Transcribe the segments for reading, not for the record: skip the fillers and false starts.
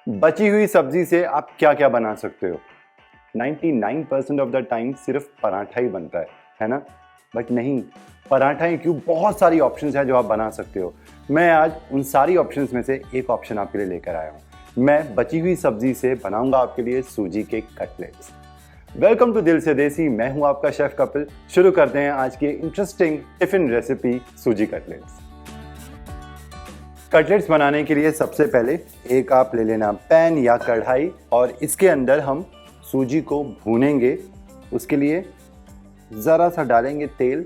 बची हुई सब्जी से आप क्या क्या बना सकते हो? 99% ऑफ द टाइम सिर्फ पराठा ही बनता है ना? बट नहीं, पराठा ही क्यों, बहुत सारी ऑप्शंस हैं जो आप बना सकते हो। मैं आज उन सारी ऑप्शंस में से एक ऑप्शन आपके लिए लेकर आया हूँ। मैं बची हुई सब्जी से बनाऊंगा आपके लिए सूजी के कटलेट्स। वेलकम टू दिल से देसी, मैं हूँ आपका शेफ कपिल। शुरू करते हैं आज की इंटरेस्टिंग टिफिन रेसिपी सूजी कटलेट्स। कटलेट्स बनाने के लिए सबसे पहले एक आप ले लेना पैन या कढ़ाई और इसके अंदर हम सूजी को भूनेंगे। उसके लिए ज़रा सा डालेंगे तेल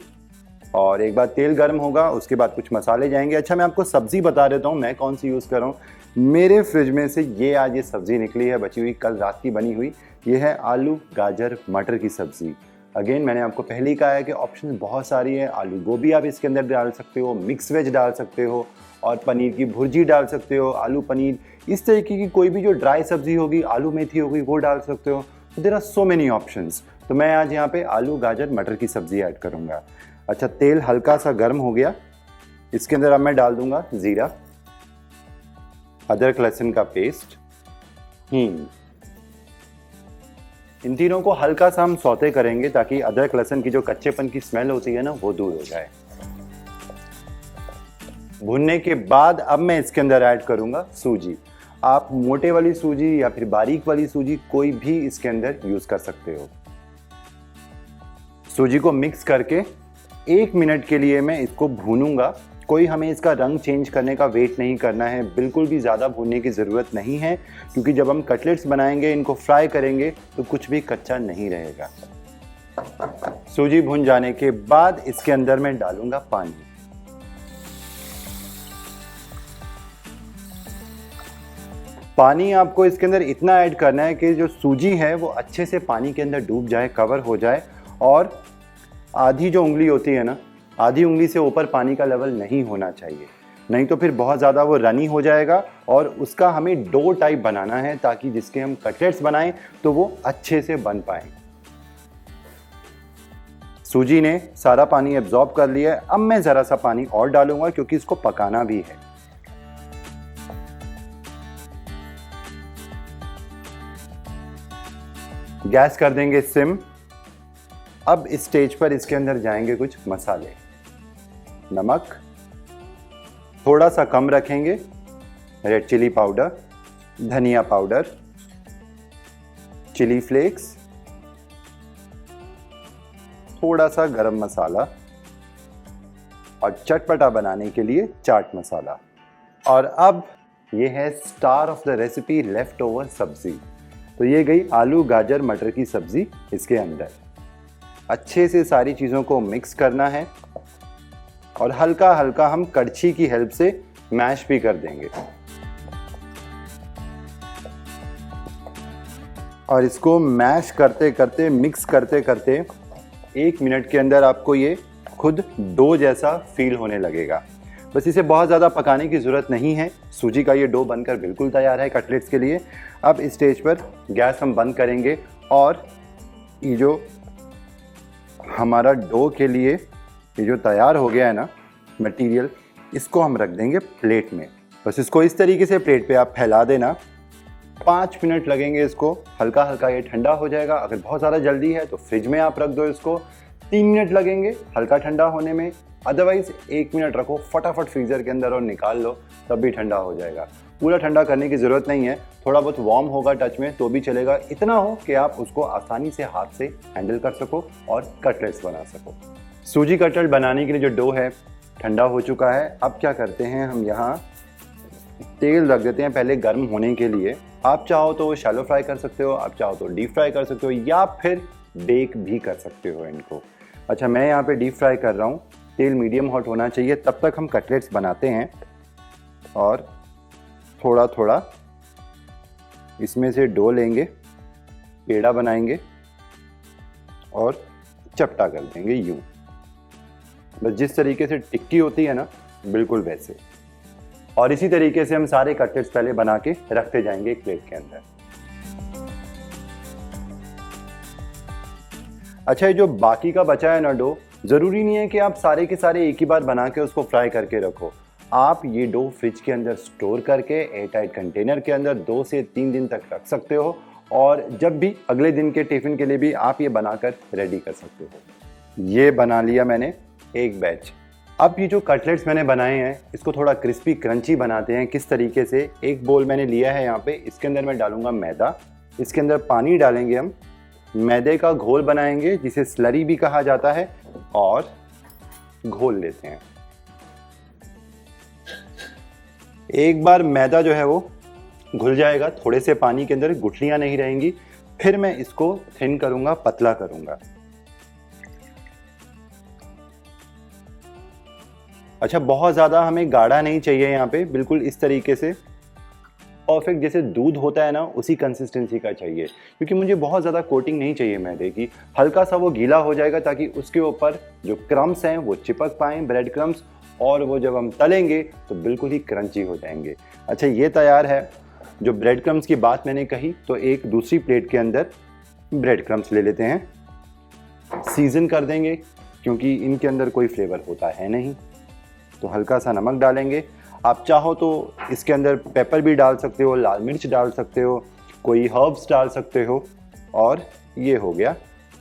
और एक बार तेल गर्म होगा उसके बाद कुछ मसाले जाएंगे। अच्छा, मैं आपको सब्ज़ी बता देता हूँ मैं कौन सी यूज़ कर रहा हूँ। मेरे फ्रिज में से ये सब्ज़ी निकली है, बची हुई, कल रात की बनी हुई। ये है आलू गाजर मटर की सब्ज़ी। अगेन मैंने आपको पहले ही कहा है कि ऑप्शन बहुत सारी है। आलू गोभी आप इसके अंदर डाल सकते हो, मिक्स वेज डाल सकते हो और पनीर की भुर्जी डाल सकते हो, आलू पनीर, इस तरीके की कोई भी जो ड्राई सब्जी होगी, आलू मेथी होगी, वो डाल सकते हो। There are so many options. तो मैं आज यहाँ पे आलू गाजर मटर की सब्जी ऐड करूँगा। अच्छा, तेल हल्का सा गर्म हो गया, इसके अंदर अब मैं डाल दूंगा जीरा, अदरक लहसुन का पेस्ट, हींग। इन तीनों को हल्का सा हम सौते करेंगे ताकि अदरक लहसुन की जो कच्चेपन की स्मेल होती है ना, वो दूर हो जाए। भुनने के बाद अब मैं इसके अंदर ऐड करूंगा सूजी। आप मोटे वाली सूजी या फिर बारीक वाली सूजी कोई भी इसके अंदर यूज कर सकते हो। सूजी को मिक्स करके 1 मिनट के लिए मैं इसको भूनूंगा। कोई हमें इसका रंग चेंज करने का वेट नहीं करना है, बिल्कुल भी ज़्यादा भूनने की ज़रूरत नहीं है, क्योंकि जब हम कटलेट्स बनाएंगे, इनको फ्राई करेंगे तो कुछ भी कच्चा नहीं रहेगा। सूजी भून जाने के बाद इसके अंदर मैं डालूंगा पानी। पानी आपको इसके अंदर इतना ऐड करना है कि जो सूजी है वो अच्छे से पानी के अंदर डूब जाए, कवर हो जाए, और आधी जो उंगली होती है ना, आधी उंगली से ऊपर पानी का लेवल नहीं होना चाहिए, नहीं तो फिर बहुत ज़्यादा वो रनी हो जाएगा। और उसका हमें डो टाइप बनाना है ताकि जिसके हम कटलेट्स बनाएं तो वो अच्छे से बन पाए। सूजी ने सारा पानी एब्जॉर्ब कर लिया है। अब मैं ज़रा सा पानी और डालूंगा क्योंकि इसको पकाना भी है। गैस कर देंगे सिम। अब इस स्टेज पर इसके अंदर जाएंगे कुछ मसाले। नमक थोड़ा सा कम रखेंगे, रेड चिली पाउडर, धनिया पाउडर, चिली फ्लेक्स, थोड़ा सा गरम मसाला और चटपटा बनाने के लिए चाट मसाला। और अब ये है star of the recipe, left over सब्जी। तो ये गई आलू गाजर मटर की सब्जी। इसके अंदर अच्छे से सारी चीज़ों को मिक्स करना है और हल्का हल्का हम कड़छी की हेल्प से मैश भी कर देंगे। और इसको मैश करते करते, मिक्स करते करते 1 मिनट के अंदर आपको ये खुद डो जैसा फील होने लगेगा। बस इसे बहुत ज़्यादा पकाने की ज़रूरत नहीं है। सूजी का ये डो बनकर बिल्कुल तैयार है कटलेट्स के लिए। अब इस स्टेज पर गैस हम बंद करेंगे और ये जो हमारा डो के लिए ये जो तैयार हो गया है ना मटेरियल, इसको हम रख देंगे प्लेट में। बस इसको इस तरीके से प्लेट पे आप फैला देना। 5 मिनट लगेंगे इसको, हल्का हल्का ये ठंडा हो जाएगा। अगर बहुत ज़्यादा जल्दी है तो फ्रिज में आप रख दो इसको, 3 मिनट लगेंगे हल्का ठंडा होने में। अदरवाइज 1 मिनट रखो फटाफट फ्रीज़र के अंदर और निकाल लो, तब भी ठंडा हो जाएगा। पूरा ठंडा करने की ज़रूरत नहीं है, थोड़ा बहुत वार्म होगा टच में तो भी चलेगा। इतना हो कि आप उसको आसानी से हाथ से हैंडल कर सको और कटलेट्स बना सको। सूजी कटलेट बनाने के लिए जो डो है ठंडा हो चुका है। अब क्या करते हैं, हम यहाँ तेल रख देते हैं पहले गर्म होने के लिए। आप चाहो तो शैलो फ्राई कर सकते हो, आप चाहो तो डीप फ्राई कर सकते हो, या फिर बेक भी कर सकते हो इनको। अच्छा, मैं यहाँ पे डीप फ्राई कर रहा हूँ। तेल मीडियम हॉट होना चाहिए, तब तक हम कटलेट्स बनाते हैं। और थोड़ा थोड़ा इसमें से डो लेंगे, पेड़ा बनाएंगे और चपटा कर देंगे यूं। बस जिस तरीके से टिक्की होती है ना, बिल्कुल वैसे। और इसी तरीके से हम सारे कटलेट्स पहले बना के रखते जाएंगे एक प्लेट के अंदर। अच्छा, ये जो बाकी का बचा है ना डो, ज़रूरी नहीं है कि आप सारे के सारे एक ही बार बना के उसको फ्राई करके रखो। आप ये डो फ्रिज के अंदर स्टोर करके एयरटाइट कंटेनर के अंदर 2 से 3 दिन तक रख सकते हो और जब भी अगले दिन के टिफ़िन के लिए भी आप ये बनाकर रेडी कर सकते हो। ये बना लिया मैंने एक बैच। अब ये जो कटलेट्स मैंने बनाए हैं इसको थोड़ा क्रिस्पी क्रंची बनाते हैं। किस तरीके से, एक बोल मैंने लिया है यहाँ पे, इसके अंदर मैं डालूंगा मैदा, इसके अंदर पानी डालेंगे, हम मैदे का घोल बनाएंगे जिसे स्लरी भी कहा जाता है और घोल लेते हैं। एक बार मैदा जो है वो घुल जाएगा, थोड़े से पानी के अंदर गुठलियां नहीं रहेंगी, फिर मैं इसको थिन करूंगा, पतला करूंगा। अच्छा, बहुत ज़्यादा हमें गाढ़ा नहीं चाहिए यहाँ पे, बिल्कुल इस तरीके से परफेक्ट जैसे दूध होता है ना उसी कंसिस्टेंसी का चाहिए, क्योंकि मुझे बहुत ज़्यादा कोटिंग नहीं चाहिए मैदे की। हल्का सा वो गीला हो जाएगा ताकि उसके ऊपर जो क्रम्स हैं वो चिपक पाएँ, ब्रेड क्रम्स, और वो जब हम तलेंगे तो बिल्कुल ही क्रंची हो जाएंगे। अच्छा, ये तैयार है। जो ब्रेड क्रम्स की बात मैंने कही, तो एक दूसरी प्लेट के अंदर ब्रेड क्रम्स ले लेते हैं, सीजन कर देंगे क्योंकि इनके अंदर कोई फ्लेवर होता है नहीं, तो हल्का सा नमक डालेंगे। आप चाहो तो इसके अंदर पेपर भी डाल सकते हो, लाल मिर्च डाल सकते हो, कोई हर्ब्स डाल सकते हो, और ये हो गया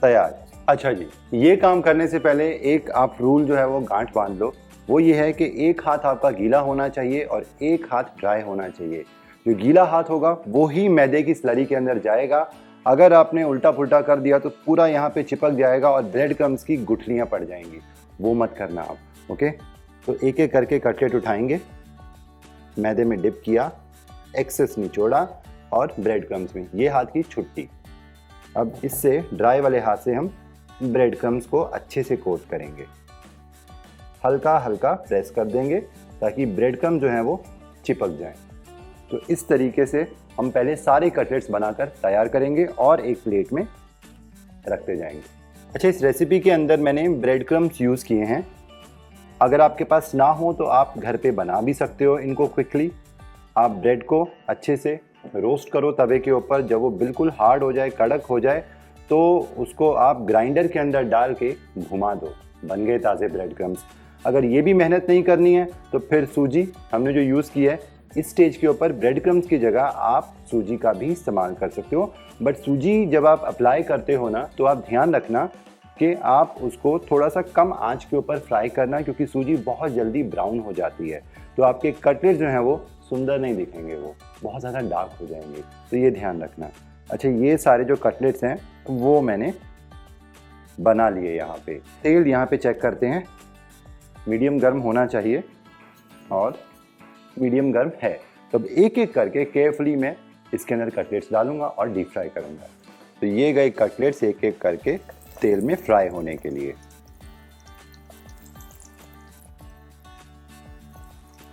तैयार। अच्छा जी, ये काम करने से पहले एक आप रूल जो है वो गांठ बांध लो, वो ये है कि एक हाथ आपका गीला होना चाहिए और एक हाथ ड्राई होना चाहिए। जो गीला हाथ होगा वो ही मैदे की स्लरी के अंदर जाएगा। अगर आपने उल्टा पुल्टा कर दिया तो पूरा यहाँ पे चिपक जाएगा और ब्रेड क्रम्स की गुठलियाँ पड़ जाएंगी, वो मत करना आप। ओके, तो एक एक करके कटलेट उठाएंगे, मैदे में डिप किया, एक्सेस निचोड़ा और ब्रेड क्रम्स में, ये हाथ की छुट्टी। अब इससे ड्राई वाले हाथ से हम ब्रेड क्रम्स को अच्छे से कोट करेंगे, हल्का हल्का प्रेस कर देंगे ताकि ब्रेड क्रम्स जो हैं वो चिपक जाएं। तो इस तरीके से हम पहले सारे कटलेट्स बनाकर तैयार करेंगे और एक प्लेट में रखते जाएंगे। अच्छा, इस रेसिपी के अंदर मैंने ब्रेड क्रम्स यूज़ किए हैं। अगर आपके पास ना हो तो आप घर पे बना भी सकते हो इनको क्विकली। आप ब्रेड को अच्छे से रोस्ट करो तवे के ऊपर, जब वो बिल्कुल हार्ड हो जाए, कड़क हो जाए, तो उसको आप ग्राइंडर के अंदर डाल के घुमा दो, बन गए ताज़े ब्रेड क्रम्स। अगर ये भी मेहनत नहीं करनी है तो फिर सूजी हमने जो यूज़ की है, इस स्टेज के ऊपर ब्रेड क्रम्स की जगह आप सूजी का भी इस्तेमाल कर सकते हो। बट सूजी जब आप अप्लाई करते हो ना, तो आप ध्यान रखना कि आप उसको थोड़ा सा कम आंच के ऊपर फ्राई करना, क्योंकि सूजी बहुत जल्दी ब्राउन हो जाती है, तो आपके कटलेट जो हैं वो सुंदर नहीं दिखेंगे, वो बहुत ज़्यादा डार्क हो जाएंगे, तो ये ध्यान रखना। अच्छा, ये सारे जो कटलेट्स हैं वो मैंने बना लिए। यहाँ पे तेल यहाँ पे चेक करते हैं, मीडियम गर्म होना चाहिए और मीडियम गर्म है। तब एक एक करके केयरफुली मैं इसके अंदर कटलेट्स डालूंगा और डीप फ्राई करूंगा। तो ये गए कटलेट्स एक एक करके तेल में फ्राई होने के लिए।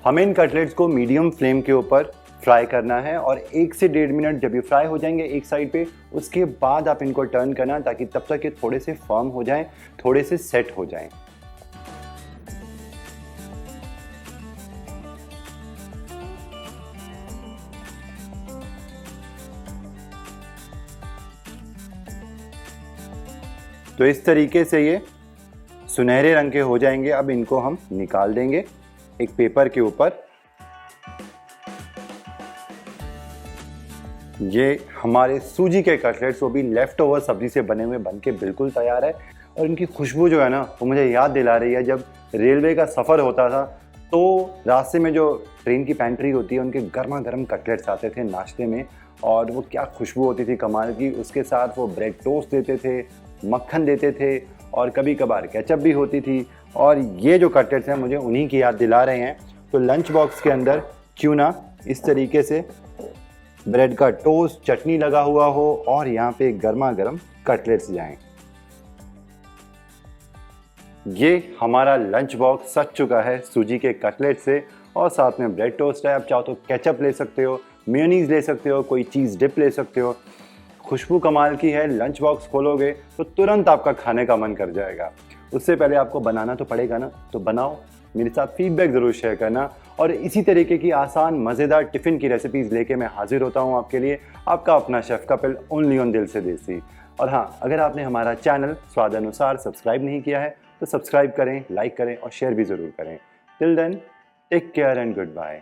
हमें इन कटलेट्स को मीडियम फ्लेम के ऊपर फ्राई करना है और 1 से 1.5 मिनट जब ये फ्राई हो जाएंगे एक साइड पे, उसके बाद आप इनको टर्न करना, ताकि तब तक ये थोड़े से फर्म हो जाएं, थोड़े से सेट हो जाएं। तो इस तरीके से ये सुनहरे रंग के हो जाएंगे। अब इनको हम निकाल देंगे एक पेपर के ऊपर। ये हमारे सूजी के कटलेट्स, वो भी लेफ्ट ओवर सब्जी से बने हुए, बन के बिल्कुल तैयार है। और इनकी खुशबू जो है ना, वो मुझे याद दिला रही है जब रेलवे का सफ़र होता था तो रास्ते में जो ट्रेन की पैंट्री होती है, उनके गर्मा गर्म कटलेट्स आते थे नाश्ते में, और वो क्या खुशबू होती थी कमाल की। उसके साथ वो ब्रेड टोस्ट देते थे, मक्खन देते थे, और कभी कभार केचप भी होती थी। और ये जो कटलेट्स हैं मुझे उन्हीं की याद दिला रहे हैं। तो लंच बॉक्स के अंदर क्यों ना इस तरीके से ब्रेड का टोस्ट, चटनी लगा हुआ हो और यहाँ पे गर्मा गर्म कटलेट्स जाएं। ये हमारा लंच बॉक्स सज चुका है सूजी के कटलेट से, और साथ में ब्रेड टोस्ट है। आप चाहो तो केचप ले सकते हो, मेयोनीज ले सकते हो, कोई चीज़ डिप ले सकते हो। खुशबू कमाल की है। लंच बॉक्स खोलोगे तो तुरंत आपका खाने का मन कर जाएगा। उससे पहले आपको बनाना तो पड़ेगा ना, तो बनाओ, मेरे साथ फीडबैक ज़रूर शेयर करना। और इसी तरीके की आसान मज़ेदार टिफ़िन की रेसिपीज़ लेके मैं हाजिर होता हूँ आपके लिए, आपका अपना शेफ़ कपिल, ओनली ऑन दिल से देसी। और हाँ, अगर आपने हमारा चैनल स्वादानुसार सब्सक्राइब नहीं किया है तो सब्सक्राइब करें, लाइक करें और शेयर भी ज़रूर करें। Till then, take care and good bye.